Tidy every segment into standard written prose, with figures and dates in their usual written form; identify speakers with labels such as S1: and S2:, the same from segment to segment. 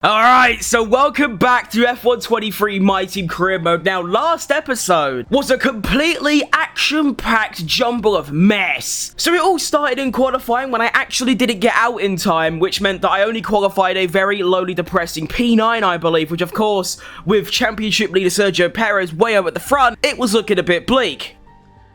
S1: Alright, so welcome back to F123 My Team Career mode. Now, last episode was a completely action-packed jumble of mess. So it all started in qualifying when I actually didn't get out in time, which meant that I only qualified a very lowly depressing P9, I believe, which of course, with championship leader Sergio Perez way up at the front, it was looking a bit bleak.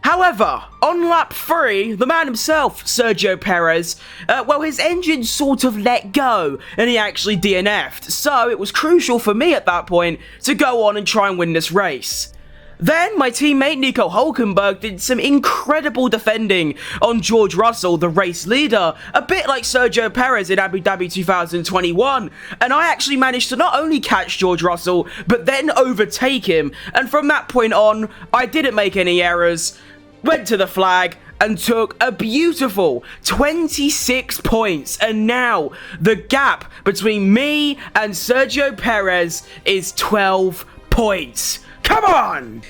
S1: However, on lap 3, the man himself, Sergio Perez, well, his engine sort of let go, and he actually DNF'd, so it was crucial for me at that point to go on and try and win this race. Then, my teammate Nico Hulkenberg did some incredible defending on George Russell, the race leader, a bit like Sergio Perez in Abu Dhabi 2021, and I actually managed to not only catch George Russell, but then overtake him, and from that point on, I didn't make any errors, went to the flag, and took a beautiful 26 points. And now, the gap between me and Sergio Perez is 12 points. Come on!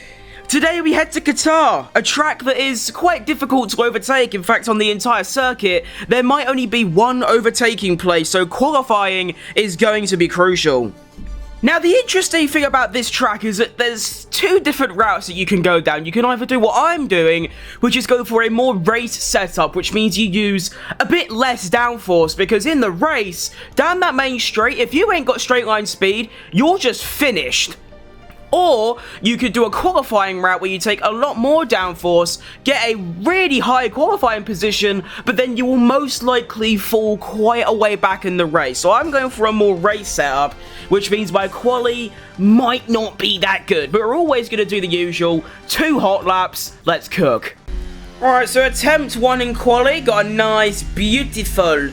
S1: Today we head to Qatar, a track that is quite difficult to overtake. In fact, on the entire circuit, there might only be one overtaking place, so qualifying is going to be crucial. Now, the interesting thing about this track is that there's two different routes that you can go down. You can either do what I'm doing, which is go for a more race setup, which means you use a bit less downforce, because in the race, down that main straight, if you ain't got straight line speed, you're just finished. Or you could do a qualifying route where you take a lot more downforce, get a really high qualifying position, but then you will most likely fall quite a way back in the race. So I'm going for a more race setup, which means my quali might not be that good. But we're always going to do the usual 2 hot laps. Let's cook. Alright, so attempt 1 in quali. Got a nice, beautiful,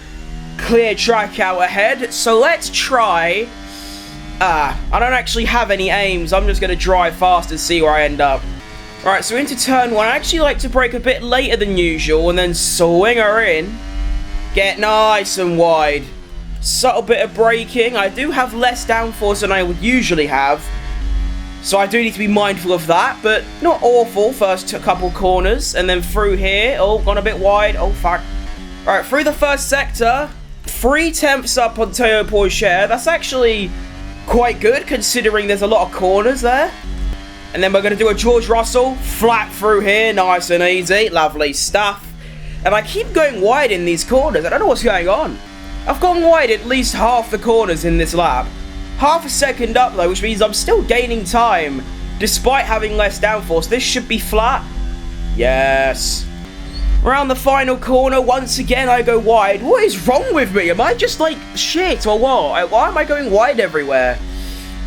S1: clear track out ahead. So let's try... I don't actually have any aims. I'm just going to drive fast and see where I end up. Alright, so into turn 1. I actually like to brake a bit later than usual and then swing her in. Get nice and wide. Subtle bit of braking. I do have less downforce than I would usually have, so I do need to be mindful of that, but not awful. First couple corners, and then through here. Oh, gone a bit wide. Oh, fuck. Alright, through the first sector. 3 tenths up on Teo Pourchaire. That's actually quite good, considering there's a lot of corners there. And then we're going to do a George Russell, flat through here, nice and easy, lovely stuff. And I keep going wide in these corners, I don't know what's going on. I've gone wide at least half the corners in this lap. Half a second up though, which means I'm still gaining time, despite having less downforce. This should be flat. Yes. Around the final corner, once again I go wide. What is wrong with me? Am I just like shit or what? Why am I going wide everywhere?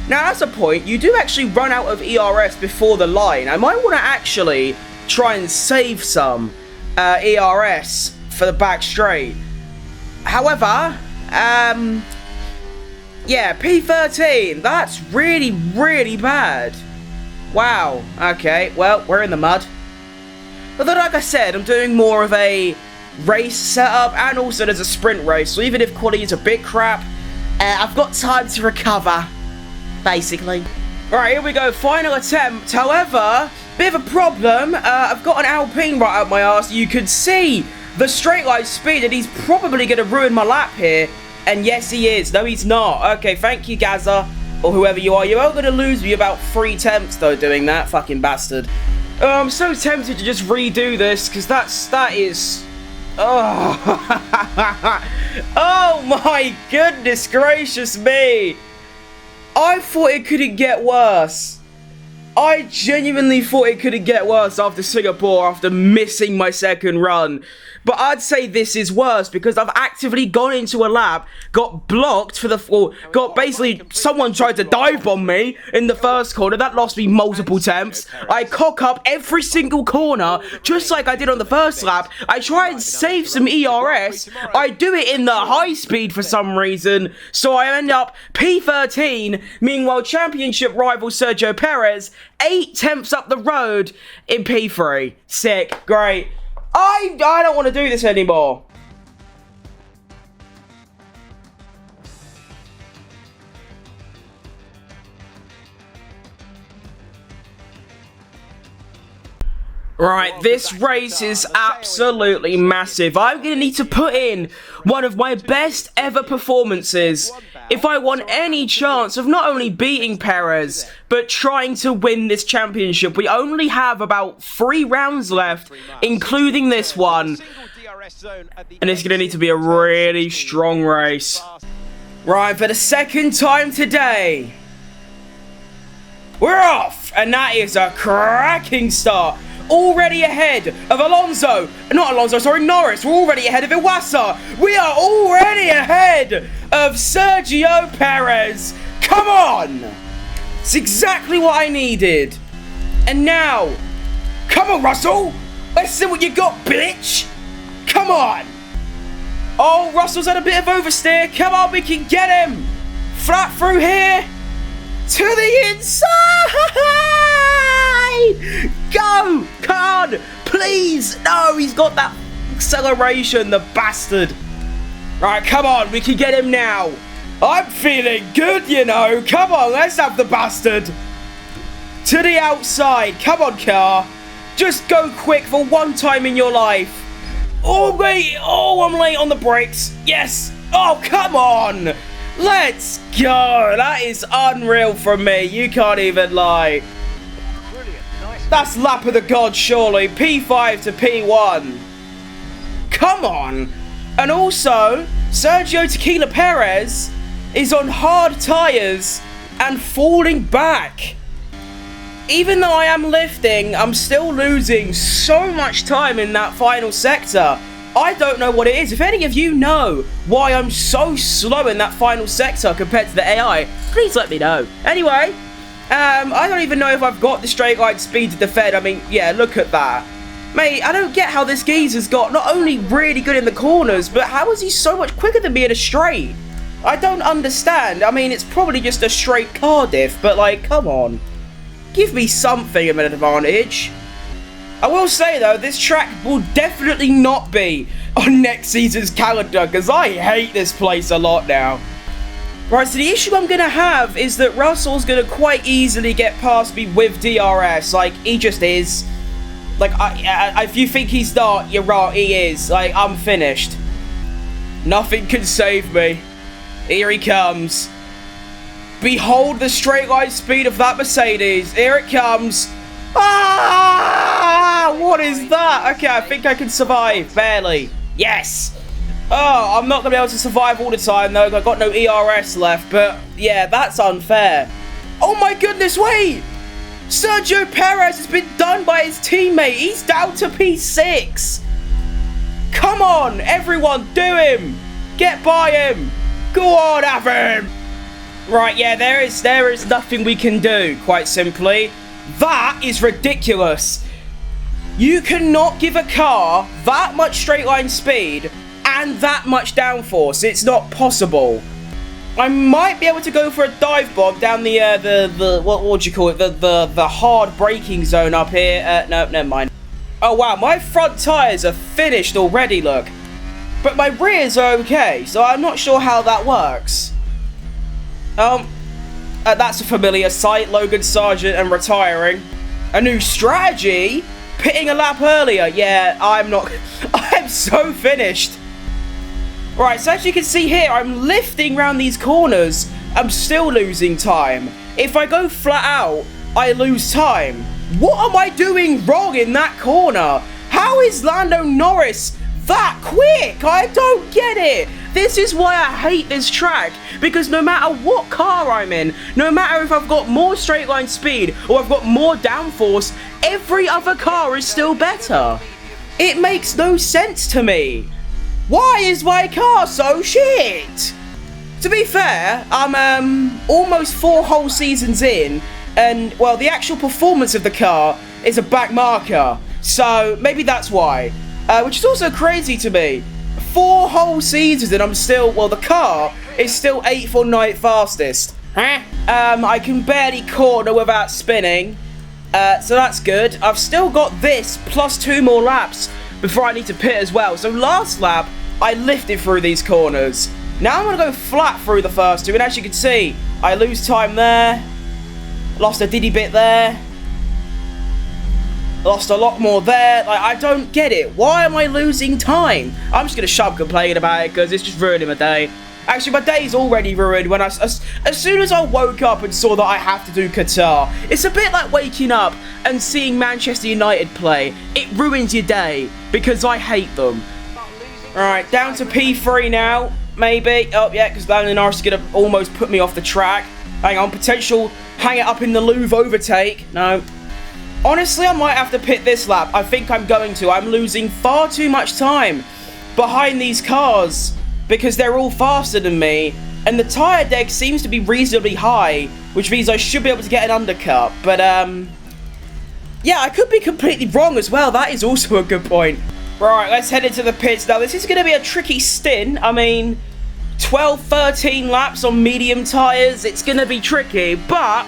S1: Now, that's a point. You do actually run out of ERS before the line. I might want to actually try and save some ERS for the back straight. However, yeah, P13. That's really, really bad. Wow. Okay, well, we're in the mud. But then, like I said, I'm doing more of a race setup, and also there's a sprint race, so even if quality is a bit crap, I've got time to recover, basically. Alright, here we go, final attempt. However, bit of a problem, I've got an Alpine right up my arse. You could see the straight line speed, and he's probably going to ruin my lap here. And yes, he is. No, he's not. Okay, thank you, Gaza, or whoever you are. You are going to lose me about 3 attempts, though, doing that. Fucking bastard. I'm so tempted to just redo this, because that is... Oh. Oh my goodness gracious me. I thought it couldn't get worse. I genuinely thought it couldn't get worse after Singapore, after missing my second run. But I'd say this is worse, because I've actively gone into a lap, got blocked for the... Well, got basically... Someone tried to dive bomb me in the first corner. That lost me multiple attempts. I cock up every single corner, just like I did on the first lap. I try and save some ERS. I do it in the high speed for some reason, so I end up P13. Meanwhile, championship rival Sergio Perez, 8 tenths up the road in P3. Sick. Great. I don't want to do this anymore. Right, this race is absolutely massive. I'm going to need to put in one of my best ever performances if I want any chance of not only beating Perez, but trying to win this championship. We only have about 3 rounds left, including this one. And it's going to need to be a really strong race. Right, for the second time today, we're off. And that is a cracking start. Already ahead of Norris. We're already ahead of Iwasa. We are already ahead of Sergio Perez. Come on. It's exactly what I needed. And now, come on, Russell. Let's see what you got, bitch. Come on. Oh, Russell's had a bit of oversteer. Come on, we can get him. Flat through here. To the inside. Go. Come on. Please. No, he's got that acceleration, the bastard. Right, come on. We can get him now. I'm feeling good, you know. Come on, let's have the bastard. To the outside. Come on, car. Just go quick for one time in your life. Oh, wait. Oh, I'm late on the brakes. Yes. Oh, come on. Let's go. That is unreal from me. You can't even lie. That's lap of the gods, surely. P5 to P1. Come on. And also, Sergio Tequila Perez is on hard tyres and falling back. Even though I am lifting, I'm still losing so much time in that final sector. I don't know what it is. If any of you know why I'm so slow in that final sector compared to the AI, please let me know. Anyway, I don't even know if I've got the straight line speed to defend. I mean, yeah, look at that. Mate, I don't get how this geezer's got not only really good in the corners, but how is he so much quicker than me in a straight? I don't understand. I mean, it's probably just a straight Cardiff, but like, come on. Give me something of an advantage. I will say, though, this track will definitely not be on next season's calendar, because I hate this place a lot now. Right, so the issue I'm going to have is that Russell's going to quite easily get past me with DRS. Like, he just is. Like, if you think he's not, you're wrong. He is. Like, I'm finished. Nothing can save me. Here he comes. Behold the straight line speed of that Mercedes. Here it comes. Ah! What is that? Okay, I think I can survive. Barely. Yes. Oh, I'm not going to be able to survive all the time, though. I've got no ERS left. But, yeah, that's unfair. Oh, my goodness, wait. Sergio Perez has been done by his teammate. He's down to P6. Come on, everyone, do him. Get by him. Go on, have him. Right, yeah, there is nothing we can do, quite simply. That is ridiculous. You cannot give a car that much straight line speed and that much downforce. It's not possible. I might be able to go for a dive bomb down the what would you call it? The hard braking zone up here. No, never mind. Oh wow, my front tires are finished already, look. But my rears are okay, so I'm not sure how that works. That's a familiar sight, Logan Sargent and retiring. A new strategy? Pitting a lap earlier. Yeah, I'm so finished. Right, so as you can see here, I'm lifting around these corners. I'm still losing time. If I go flat out, I lose time. What am I doing wrong in that corner? How is Lando Norris that quick? I don't get it. This is why I hate this track, because no matter what car I'm in, no matter if I've got more straight line speed or I've got more downforce, every other car is still better. It makes no sense to me. Why is my car so shit? To be fair, I'm almost 4 whole seasons in, and well, the actual performance of the car is a back marker, so maybe that's why. Which is also crazy to me. 4 whole seasons and I'm still, well, the car is still 8th or 9th fastest. I can barely corner without spinning. So that's good. I've still got this plus 2 more laps before I need to pit as well. So last lap, I lifted through these corners. Now I'm going to go flat through the first 2. And as you can see, I lose time there. Lost a diddy bit there. Lost a lot more there. Like, I don't get it. Why am I losing time? I'm just going to shove complaining about it because it's just ruining my day. Actually, my day's already ruined when as soon as I woke up and saw that I have to do Qatar. It's a bit like waking up and seeing Manchester United play. It ruins your day because I hate them. Alright, down to P3 now, maybe. Oh, yeah, because Lando Norris is going to almost put me off the track. Hang on, potential hang it up in the Louvre overtake. No. Honestly, I might have to pit this lap. I think I'm going to. I'm losing far too much time behind these cars because they're all faster than me. And the tyre deck seems to be reasonably high, which means I should be able to get an undercut. But, yeah, I could be completely wrong as well. That is also a good point. Right, let's head into the pits. Now, this is going to be a tricky stint. I mean, 12, 13 laps on medium tyres. It's going to be tricky, but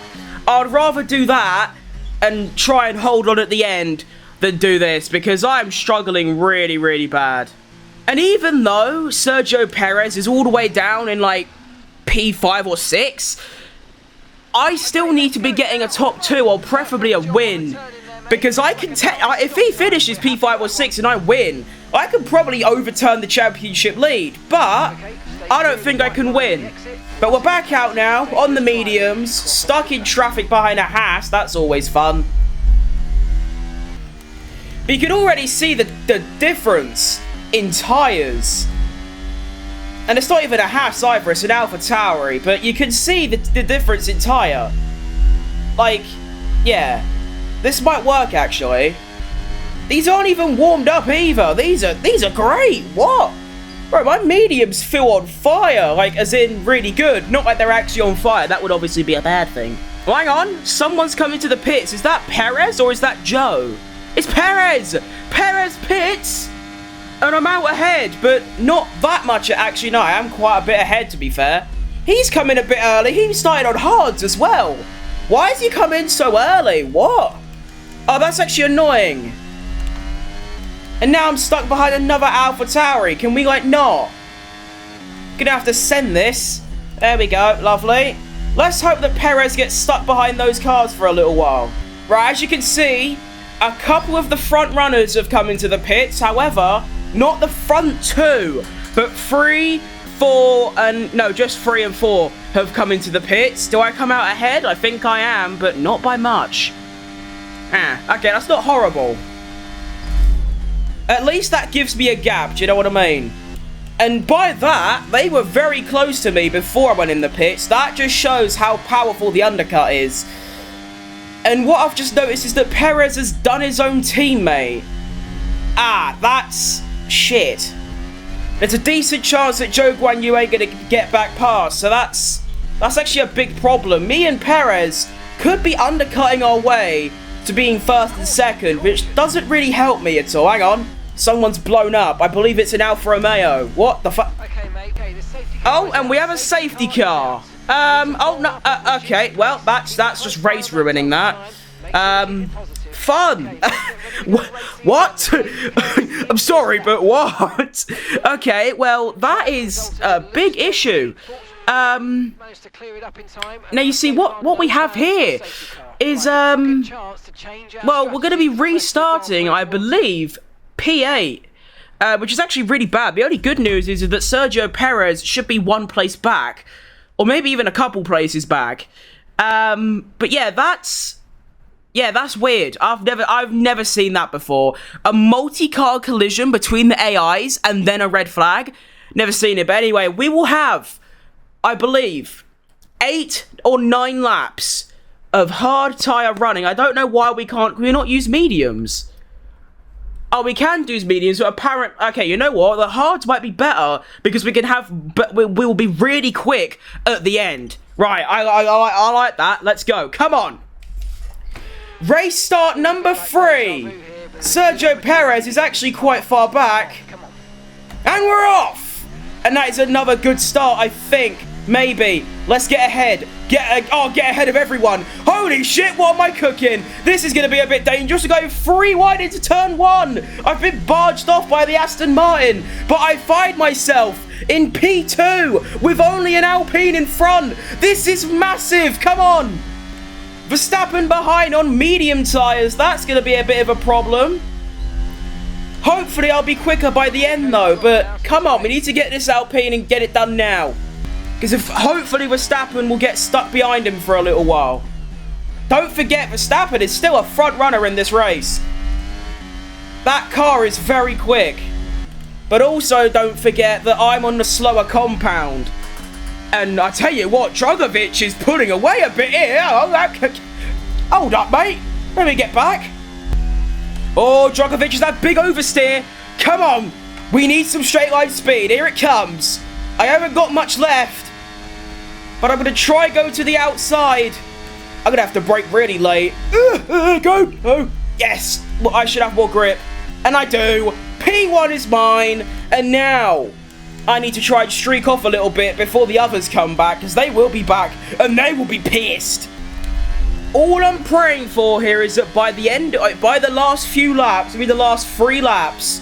S1: I'd rather do that and try and hold on at the end than do this because I'm struggling really, really bad. And even though Sergio Perez is all the way down in like P5 or 6, I still need to be getting a top 2 or preferably a win. Because I can if he finishes P5 or 6 and I win, I can probably overturn the championship lead. But I don't think I can win. But we're back out now on the mediums, stuck in traffic behind a Haas. That's always fun. But you can already see the difference in tyres. And it's not even a Haas either, it's an AlphaTauri. But you can see the difference in tyre. Like, yeah. This might work, actually. These aren't even warmed up either. These are great. What? Bro, my mediums feel on fire. Like, as in, really good. Not like they're actually on fire. That would obviously be a bad thing. Well, hang on. Someone's coming to the pits. Is that Perez or is that Joe? It's Perez! Perez pits! And I'm out ahead, but not that much. Actually, no, I am quite a bit ahead, to be fair. He's coming a bit early. He started on hards as well. Why is he coming so early? What? Oh, that's actually annoying. And now I'm stuck behind another AlphaTauri. Can we, like, not? Gonna have to send this. There we go. Lovely. Let's hope that Perez gets stuck behind those cars for a little while. Right, as you can see, a couple of the front runners have come into the pits. However, not the front 2, but 3, 4, and... No, just 3 and 4 have come into the pits. Do I come out ahead? I think I am, but not by much. Okay, that's not horrible. At least that gives me a gap, do you know what I mean? And by that, they were very close to me before I went in the pits. That just shows how powerful the undercut is. And what I've just noticed is that Perez has done his own teammate. That's shit. There's a decent chance that Zhou Guanyu ain't going to get back past. So that's actually a big problem. Me and Perez could be undercutting our way to being first and second, which doesn't really help me at all. Hang on. Someone's blown up. I believe it's an Alfa Romeo. What the fuck? Oh, and we have a safety car. Oh, no. Okay, well, that's just race ruining that. Fun. What? I'm sorry, but what? Okay, well, that is a big issue. Now, you see, what we have here is, well, we're going to be restarting, I believe, P8, which is actually really bad. The only good news is that Sergio Perez should be one place back, or maybe even a couple places back. But yeah, that's weird. I've never seen that before. A multi-car collision between the AIs and then a red flag. Never seen it. But anyway, we will have, I believe, 8 or 9 laps of hard tyre running. I don't know why we not use mediums. Oh, we can do mediums, but okay, you know what? The hards might be better because we can have, but we will be really quick at the end. Right, I like that. Let's go. Come on. Race start number 3. Sergio Perez is actually quite far back. And we're off. And that is another good start, I think. Maybe. Let's get ahead. Get ahead of everyone. Holy shit, what am I cooking? This is going to be a bit dangerous. We're going 3 wide into turn 1. I've been barged off by the Aston Martin. But I find myself in P2 with only an Alpine in front. This is massive. Come on. Verstappen behind on medium tyres. That's going to be a bit of a problem. Hopefully I'll be quicker by the end though. But come on, we need to get this Alpine and get it done now. Because if hopefully Verstappen will get stuck behind him for a little while. Don't forget, Verstappen is still a front runner in this race. That car is very quick. But also don't forget that I'm on the slower compound. And I tell you what, Drogovic is pulling away a bit here. Hold up, mate. Let me get back. Oh, Drogovic is that big oversteer. Come on. We need some straight line speed. Here it comes. I haven't got much left. But I'm going to try go to the outside. I'm going to have to brake really late. Go. Oh, yes. Well, I should have more grip. And I do. P1 is mine. And now I need to try and streak off a little bit before the others come back. Because they will be back. And they will be pissed. All I'm praying for here is that by the last few laps, maybe the last 3 laps,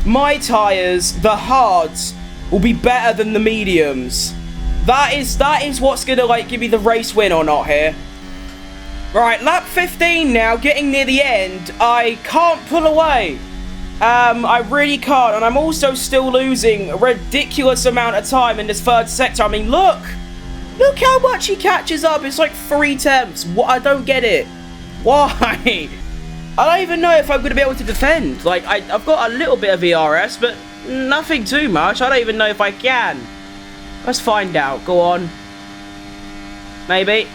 S1: my tyres, the hards, will be better than the mediums. That is what's going to, like, give me the race win or not here. Right, lap 15 now, getting near the end. I can't pull away. I really can't, and I'm also still losing a ridiculous amount of time in this third sector. I mean, look how much he catches up. It's like 3 tenths. What? I don't get it. Why? I don't even know if I'm going to be able to defend. Like, I've got a little bit of ERS, but nothing too much. I don't even know if I can. Let's find out. Go on. Maybe.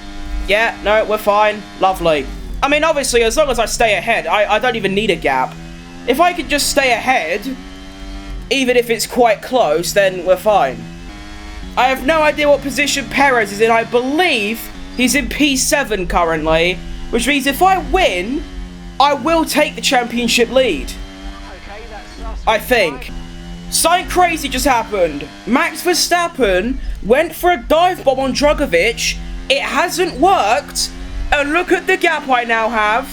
S1: Yeah, no, we're fine. Lovely. I mean, obviously, as long as I stay ahead, I don't even need a gap. If I could just stay ahead, even if it's quite close, then we're fine. I have no idea what position Perez is in. I believe he's in P7 currently, which means if I win, I will take the championship lead. I think. Something crazy just happened. Max Verstappen went for a dive bomb on Drogovic. It hasn't worked. And look at the gap I now have.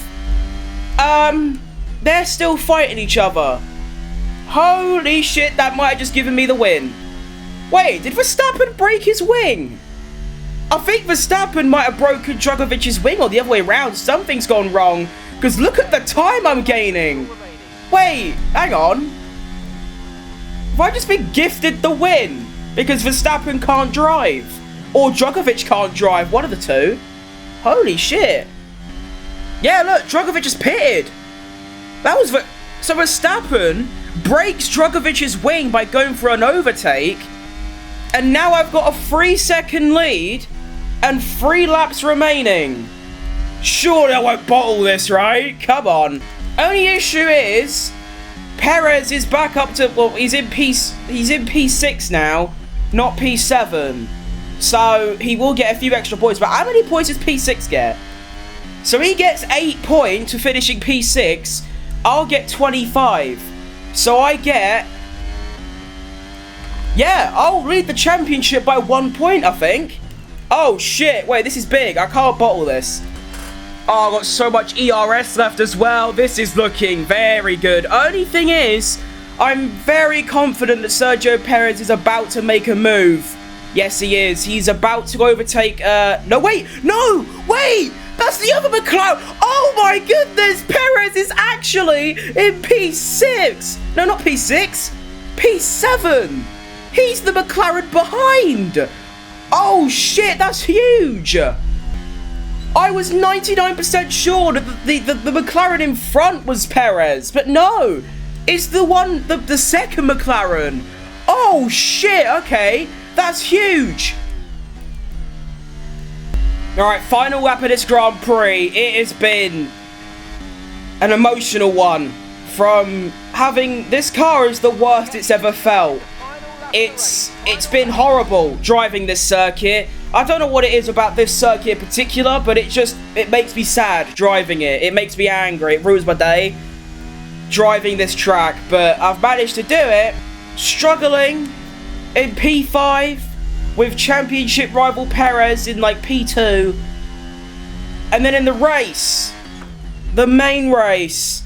S1: They're still fighting each other. Holy shit, that might have just given me the win. Wait, did Verstappen break his wing? I think Verstappen might have broken Drogovic's wing or the other way around. Something's gone wrong. Because look at the time I'm gaining. Wait, hang on. Have I just been gifted the win? Because Verstappen can't drive. Or Drogovic can't drive. One of the two. Holy shit. Yeah, look, Drogovic is pitted. That was... So Verstappen breaks Drogovic's wing by going for an overtake. And now I've got a 3-second lead. And 3 laps remaining. Surely I won't bottle this, right? Come on. Only issue is... Perez is back up to... Well, he's in P6 now. Not P7. So, he will get a few extra points. But how many points does P6 get? So, he gets 8 points for finishing P6. I'll get 25. So, I get... Yeah, I'll lead the championship by 1 point, I think. Oh, shit. Wait, this is big. I can't bottle this. Oh, I've got so much ERS left as well. This is looking very good. Only thing is, I'm very confident that Sergio Perez is about to make a move. Yes, he is. He's about to overtake... No, wait! No! Wait! That's the other McLaren! Oh my goodness! Perez is actually in P6! No, not P6! P7! He's the McLaren behind! Oh shit, that's huge! I was 99% sure that the McLaren in front was Perez, but no! It's the second McLaren! Oh shit, okay! That's huge! Alright, final lap of this Grand Prix. It has been an emotional one. From having... This car is the worst it's ever felt. It's been horrible driving this circuit. I don't know what it is about this circuit in particular, but it makes me sad driving it. It makes me angry. It ruins my day driving this track, but I've managed to do it. Struggling in P5 with championship rival Perez in like P2. And then in the race, the main race,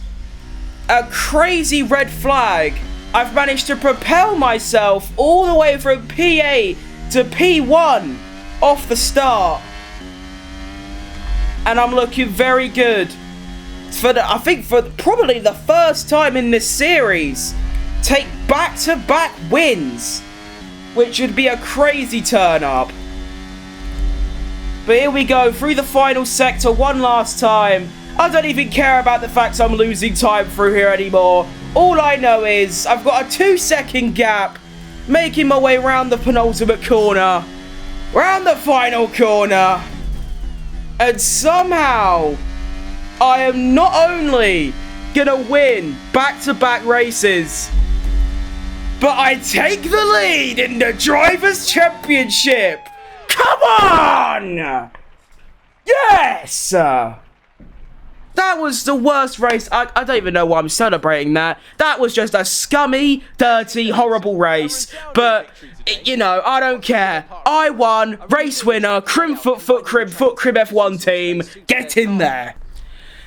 S1: a crazy red flag. I've managed to propel myself all the way from P8 to P1 off the start. And I'm looking very good. I think for probably the first time in this series, take back-to-back wins. which would be a crazy turn up. But here we go, through the final sector one last time. I don't even care about the fact I'm losing time through here anymore. All I know is I've got a 2-second gap, making my way around the penultimate corner, round the final corner, and somehow I am not only gonna win back-to-back races, but I take the lead in the Drivers' Championship. Come on! Yes! That was the worst race. I don't even know why I'm celebrating that. That was just a scummy, dirty, horrible race. But, you know, I don't care. I won. Race winner. Foot crib F1 team. Get in there.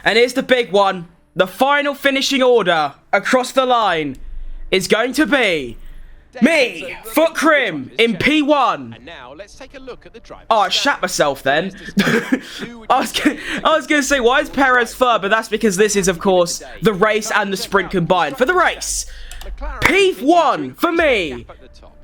S1: And here's the big one. The final finishing order across the line is going to be me, Foot Crim, in P1. And now let's take a look at the driver. Oh, I shat myself then. I was going to say, why is Perez third? But that's because this is, of course, the race and the sprint combined. For the race, P1 for me,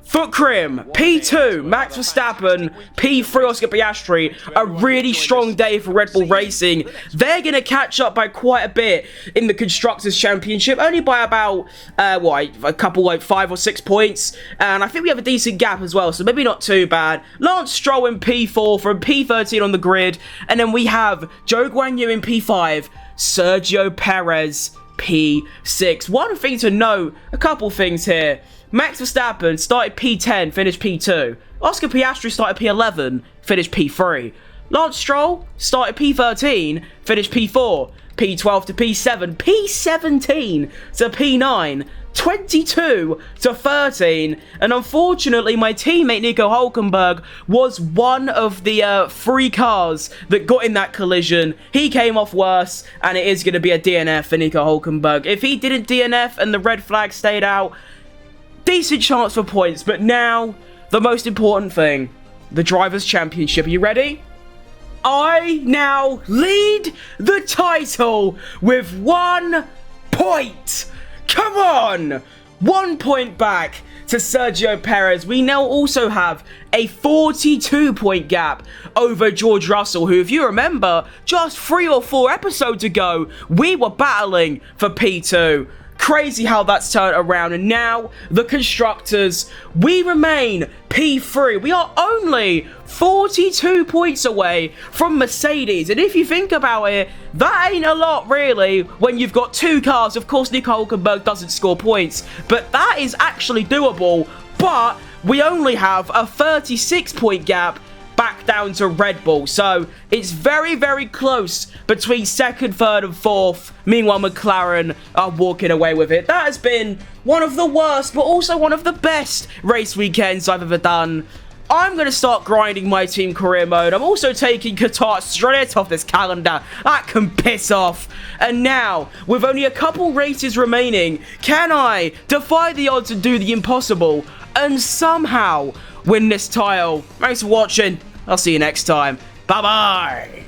S1: Foot Crim, P2, Max Verstappen, P3, Oscar Piastri. A really strong day for Red Bull Racing. They're going to catch up by quite a bit in the Constructors' Championship, only by about, a couple, like 5 or 6 points. And I think we have a decent gap as well, so maybe not too bad. Lance Stroll in P4 from P13 on the grid. And then we have Zhou Guanyu in P5, Sergio Perez P6. One thing to note, a couple things here. Max Verstappen started P10, finished P2. Oscar Piastri started P11, finished P3. Lance Stroll started P13, finished P4. P12 to P7, P17 to P9, 22 to 13. And unfortunately, my teammate Nico Hulkenberg was one of the 3 cars that got in that collision. He came off worse, and it is going to be a DNF for Nico Hulkenberg. If he didn't DNF and the red flag stayed out, decent chance for points. But now, the most important thing, the Drivers' Championship. Are you ready? I now lead the title with 1 point. Come on! 1 point back to Sergio Perez. We now also have a 42-point gap over George Russell, who, if you remember, just 3 or 4 episodes ago, we were battling for P2. Crazy how that's turned around. And now, the Constructors, we remain P3. We are only 42 points away from Mercedes. And if you think about it, that ain't a lot, really, when you've got 2 cars. Of course, Nico Hulkenberg doesn't score points, but that is actually doable. But we only have a 36-point gap back down to Red Bull. So it's very, very close between 2nd, 3rd, and 4th. Meanwhile, McLaren are walking away with it. That has been one of the worst, but also one of the best race weekends I've ever done. I'm going to start grinding my team career mode. I'm also taking Qatar straight off this calendar. That can piss off. And now, with only a couple races remaining, can I defy the odds and do the impossible and somehow win this title? Thanks for watching. I'll see you next time. Bye-bye.